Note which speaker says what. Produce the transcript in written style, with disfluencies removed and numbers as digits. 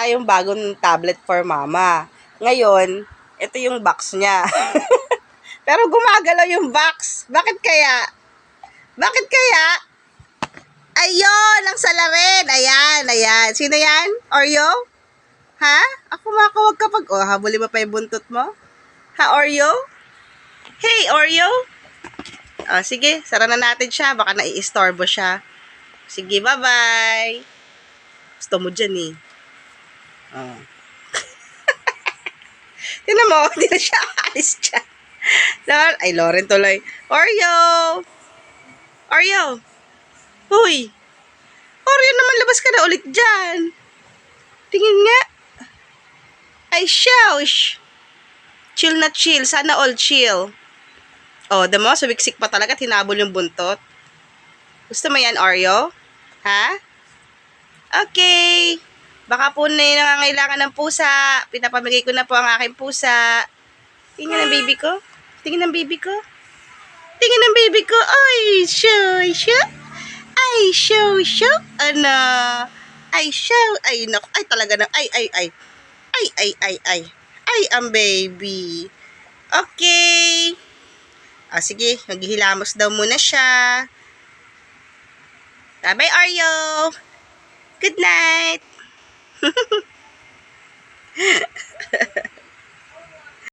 Speaker 1: tayong bagong tablet for mama. Ngayon, ito yung box niya. Pero gumagalaw yung box. Bakit kaya? Bakit kaya? Ayun, ang salarin. Ayan, ayan. Sino yan? Oreo? Ha? Ako makakawag kapag... Oh, habulin mo pa yung buntot mo? Ha, Oreo? Hey, Oreo? Sige, sara na natin siya. Baka nai-istorbo siya. Sige, bye-bye. Gusto mo dyan eh. Tinan mo, hindi na siya alis dyan. Ay, Lauren tuloy. Oreo! Oreo! Huy! Oreo naman, labas ka na ulit dyan. Tingin nga. Ay, shush! Chill na chill. Sana all chill. Oh, damo, sumiksik pa talaga. Tinabol yung buntot. Gusto mo yan, Oreo? Ha? Okay. Baka po na nangangailangan ng pusa. Pinapamigay ko na po ang aking pusa. Tingnan ang baby ko. Tingnan ang baby ko. Tingnan ang baby ko. Ay, show. Ay, show. Ano? Ay, show. Ay, naku. Ay, talaga na. Ay. Ay, ang baby. Okay. Sige. Naghihilamos daw muna siya. Bye, Oreo. Good night.